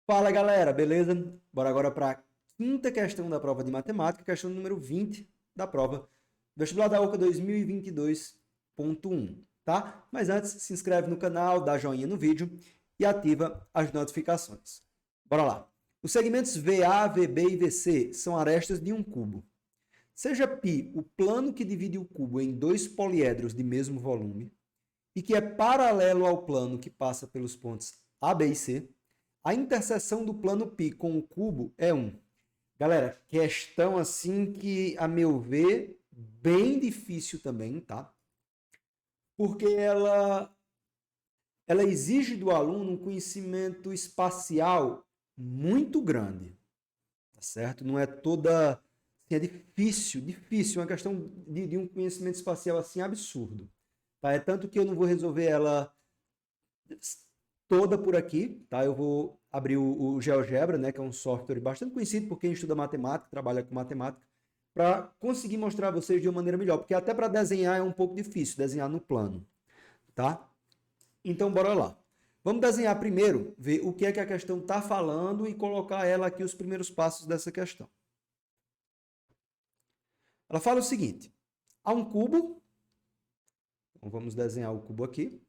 Fala galera, beleza? Bora agora para a quinta questão da prova de matemática, questão número 20 da prova Vestibular da UCA 2022.1, tá? Mas antes, se inscreve no canal, dá joinha no vídeo e ativa as notificações. Bora lá. Os segmentos VA, VB e VC são arestas de um cubo. Seja π o plano que divide o cubo em dois poliedros de mesmo volume e que é paralelo ao plano que passa pelos pontos A, B e C, a interseção do plano π com o cubo é 1. Galera, questão assim que, a meu ver, bem difícil também, tá? Porque ela exige do aluno um conhecimento espacial muito grande, tá certo? Não é toda... Assim, é difícil, uma questão de um conhecimento espacial assim absurdo. Tá? É tanto que eu não vou resolver ela toda por aqui, tá? Eu vou abrir o GeoGebra, né, que é um software bastante conhecido por quem estuda matemática, trabalha com matemática, para conseguir mostrar a vocês de uma maneira melhor, porque até para desenhar é um pouco difícil, desenhar no plano, tá? Então, bora lá. Vamos desenhar primeiro, ver o que é que a questão está falando e colocar ela aqui, os primeiros passos dessa questão. Ela fala o seguinte, há um cubo, então vamos desenhar o cubo aqui.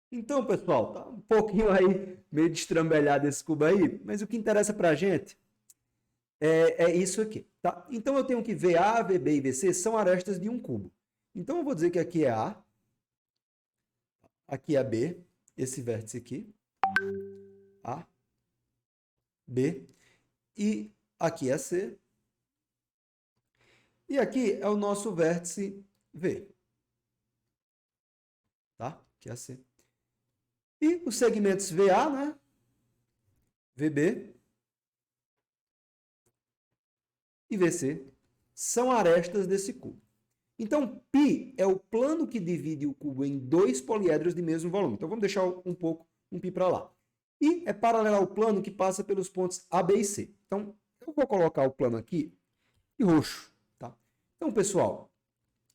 Então, pessoal, tá um pouquinho aí, meio destrambelhado esse cubo aí, mas o que interessa para a gente é isso aqui, tá? Então, eu tenho que VA, VB e VC são arestas de um cubo. Então, eu vou dizer que aqui é A, aqui é B, esse vértice aqui, A, B, e aqui é C, e aqui é o nosso vértice V, tá? Aqui é C. E os segmentos VA, né? VB e VC são arestas desse cubo. Então, π é o plano que divide o cubo em dois poliedros de mesmo volume. Então, vamos deixar um pouco um π para lá. E é paralelo ao plano que passa pelos pontos A, B e C. Então, eu vou colocar o plano aqui em roxo. Tá? Então, pessoal,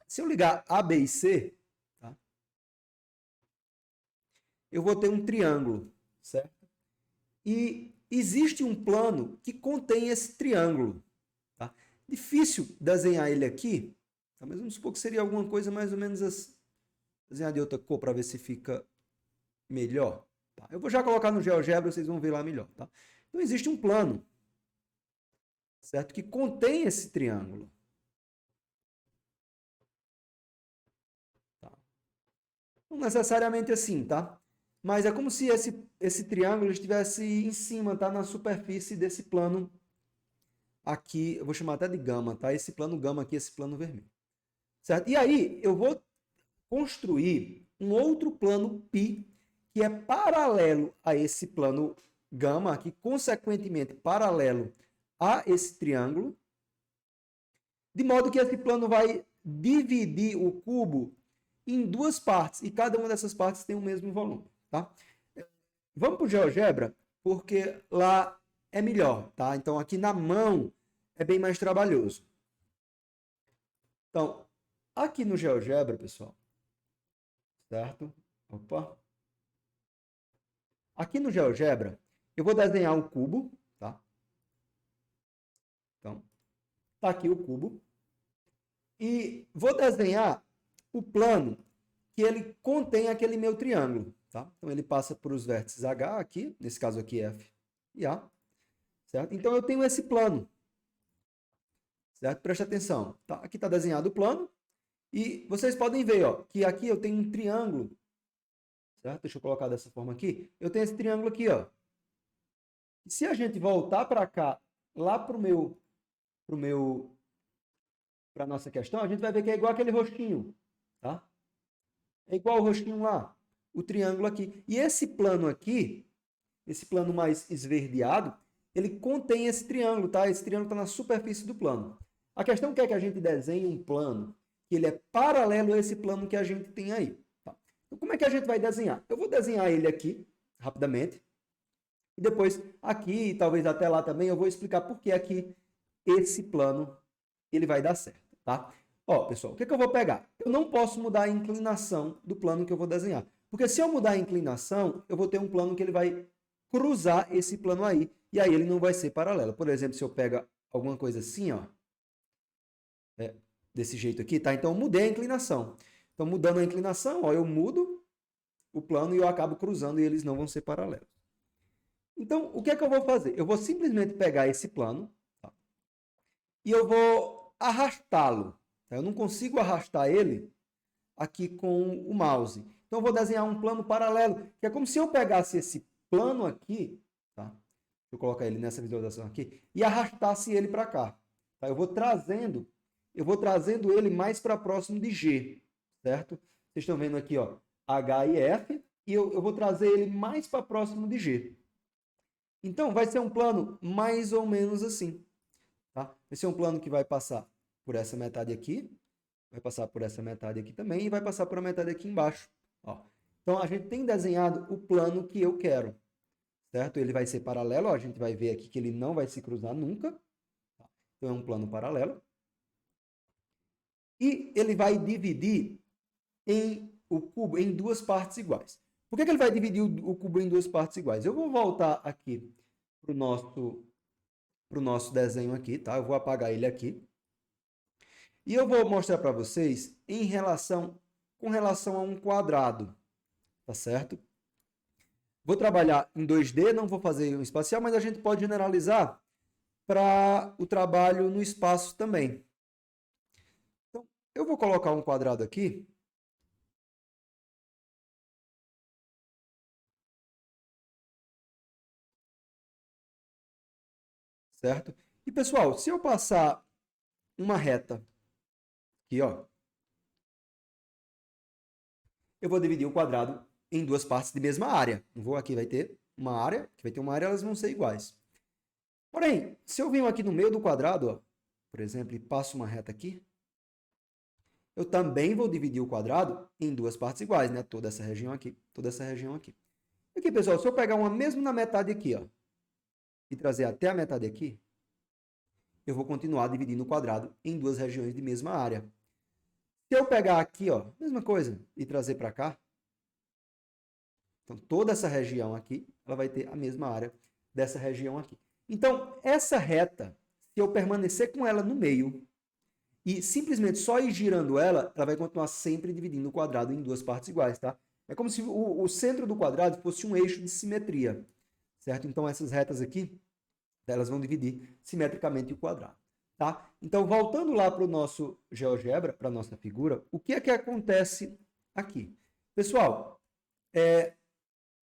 se eu ligar A, B e C, tá? Eu vou ter um triângulo, certo? E existe um plano que contém esse triângulo. Tá? Difícil desenhar ele aqui, tá? Mas vamos supor que seria alguma coisa mais ou menos assim. Desenhar de outra cor para ver se fica melhor. Tá? Eu vou já colocar no GeoGebra, vocês vão ver lá melhor. Tá? Então, existe um plano, certo? Que contém esse triângulo. Tá? Não necessariamente assim, tá? Mas é como se esse triângulo estivesse em cima, tá? Na superfície desse plano aqui, eu vou chamar até de gama, tá? Esse plano gama aqui, esse plano vermelho. Certo? E aí, eu vou construir um outro plano π que é paralelo a esse plano gama, que consequentemente paralelo a esse triângulo, de modo que esse plano vai dividir o cubo em duas partes, e cada uma dessas partes tem o mesmo volume, tá? Vamos para o GeoGebra, porque lá é melhor, tá? Então, aqui na mão é bem mais trabalhoso. Então, aqui no GeoGebra, pessoal, certo? Opa! Aqui no GeoGebra, eu vou desenhar um cubo, tá? Então, tá aqui o cubo. E vou desenhar o plano que ele contém aquele meu triângulo, tá? Então, ele passa por os vértices H aqui, nesse caso aqui F e A, certo? Então, eu tenho esse plano, certo? Preste atenção, tá? Aqui está desenhado o plano e vocês podem ver, ó, que aqui eu tenho um triângulo, certo? Deixa eu colocar dessa forma aqui. Eu tenho esse triângulo aqui, ó. E se a gente voltar para cá, lá para o meu para a nossa questão, a gente vai ver que é igual aquele rostinho, tá? É igual o rostinho lá, o triângulo aqui. E esse plano aqui, esse plano mais esverdeado, ele contém esse triângulo, tá? Esse triângulo está na superfície do plano. A questão é que a gente desenhe um plano que ele é paralelo a esse plano que a gente tem aí. Tá? Então, como é que a gente vai desenhar? Eu vou desenhar ele aqui, rapidamente. E depois, aqui, e talvez até lá também, eu vou explicar por que aqui esse plano ele vai dar certo, tá? Ó, pessoal, o que eu vou pegar? Eu não posso mudar a inclinação do plano que eu vou desenhar. Porque se eu mudar a inclinação, eu vou ter um plano que ele vai cruzar esse plano aí. E aí ele não vai ser paralelo. Por exemplo, se eu pego alguma coisa assim, ó. Desse jeito aqui, tá? Então eu mudei a inclinação. Então, mudando a inclinação, ó, eu mudo o plano e eu acabo cruzando e eles não vão ser paralelos. Então, o que é que eu vou fazer? Eu vou simplesmente pegar esse plano, tá? E eu vou arrastá-lo. Tá? Eu não consigo arrastar ele aqui com o mouse. Então, eu vou desenhar um plano paralelo, que é como se eu pegasse esse plano aqui, tá? Deixa eu colocar ele nessa visualização aqui, e arrastasse ele para cá. Tá? Eu vou trazendo ele mais para próximo de G, certo? Vocês estão vendo aqui, ó, H e F, e eu vou trazer ele mais para próximo de G. Então, vai ser um plano mais ou menos assim, tá? Vai ser um plano que vai passar por essa metade aqui, vai passar por essa metade aqui também, e vai passar por a metade aqui embaixo, ó. Então, a gente tem desenhado o plano que eu quero, certo? Ele vai ser paralelo, ó, a gente vai ver aqui que ele não vai se cruzar nunca, tá? Então, é um plano paralelo. E ele vai dividir o cubo em duas partes iguais. Por que ele vai dividir o cubo em duas partes iguais? Eu vou voltar aqui para o nosso desenho aqui, tá? Eu vou apagar ele aqui. E eu vou mostrar para vocês com relação a um quadrado, tá certo? Vou trabalhar em 2D, não vou fazer um espacial, mas a gente pode generalizar para o trabalho no espaço também. Então, eu vou colocar um quadrado aqui. Certo? E, pessoal, se eu passar uma reta aqui, ó, eu vou dividir o quadrado em duas partes de mesma área. Não vou aqui, vai ter uma área, que vai ter uma área, elas vão ser iguais. Porém, se eu venho aqui no meio do quadrado, ó, por exemplo, e passo uma reta aqui, eu também vou dividir o quadrado em duas partes iguais, né? Toda essa região aqui, toda essa região aqui. E aqui, pessoal, se eu pegar uma mesmo na metade aqui, ó, e trazer até a metade aqui, eu vou continuar dividindo o quadrado em duas regiões de mesma área. Se eu pegar aqui, ó, mesma coisa, e trazer para cá, então toda essa região aqui, ela vai ter a mesma área dessa região aqui. Então, essa reta, se eu permanecer com ela no meio e simplesmente só ir girando ela, ela vai continuar sempre dividindo o quadrado em duas partes iguais, tá? É como se o centro do quadrado fosse um eixo de simetria, certo? Então, essas retas aqui, elas vão dividir simetricamente o quadrado. Tá? Então, voltando lá para o nosso GeoGebra, para a nossa figura, o que é que acontece aqui? Pessoal,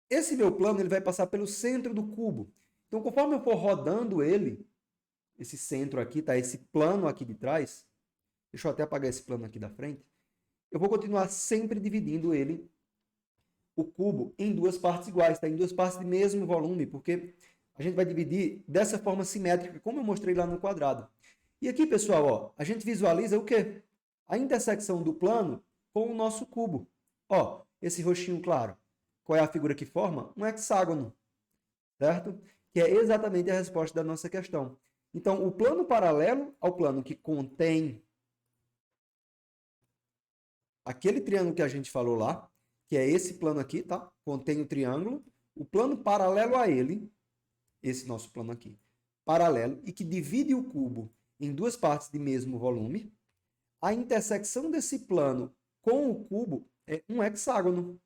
esse meu plano ele vai passar pelo centro do cubo. Então, conforme eu for rodando ele, esse centro aqui, tá? Esse plano aqui de trás, deixa eu até apagar esse plano aqui da frente, eu vou continuar sempre dividindo ele, o cubo, em duas partes iguais, tá? Em duas partes de mesmo volume, porque a gente vai dividir dessa forma simétrica, como eu mostrei lá no quadrado. E aqui, pessoal, ó, a gente visualiza o quê? A intersecção do plano com o nosso cubo. Ó, esse roxinho claro. Qual é a figura que forma? Um hexágono, certo? Que é exatamente a resposta da nossa questão. Então, o plano paralelo ao plano que contém aquele triângulo que a gente falou lá, que é esse plano aqui, tá? Contém o triângulo. O plano paralelo a ele, esse nosso plano aqui, paralelo, e que divide o cubo em duas partes de mesmo volume, a intersecção desse plano com o cubo é um hexágono,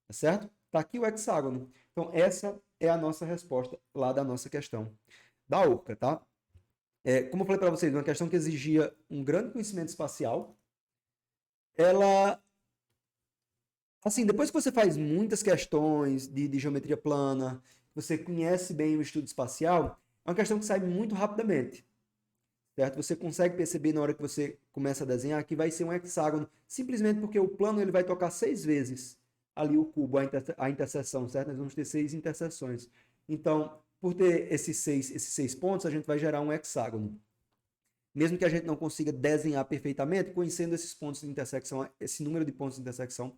tá certo? Está aqui o hexágono. Então, essa é a nossa resposta lá da nossa questão da OCA, tá? Como eu falei para vocês, uma questão que exigia um grande conhecimento espacial. Ela, assim, depois que você faz muitas questões de geometria plana, você conhece bem o estudo espacial, é uma questão que sai muito rapidamente, certo? Você consegue perceber na hora que você começa a desenhar que vai ser um hexágono, simplesmente porque o plano ele vai tocar 6 vezes ali o cubo, a interseção, certo? Nós vamos ter 6 interseções. Então, por ter esses seis pontos, a gente vai gerar um hexágono. Mesmo que a gente não consiga desenhar perfeitamente, conhecendo esses pontos de intersecção, esse número de pontos de intersecção,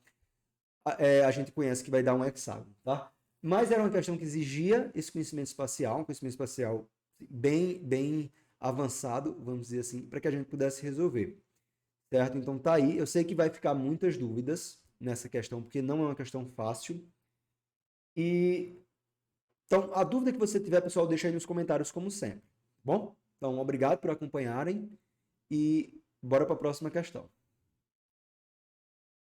a gente conhece que vai dar um hexágono, tá? Mas era uma questão que exigia esse conhecimento espacial, um conhecimento espacial bem avançado, vamos dizer assim, para que a gente pudesse resolver, certo? Então tá aí, eu sei que vai ficar muitas dúvidas nessa questão, porque não é uma questão fácil. E então, a dúvida que você tiver, pessoal, deixa aí nos comentários como sempre, bom? Então, obrigado por acompanharem e bora para a próxima questão.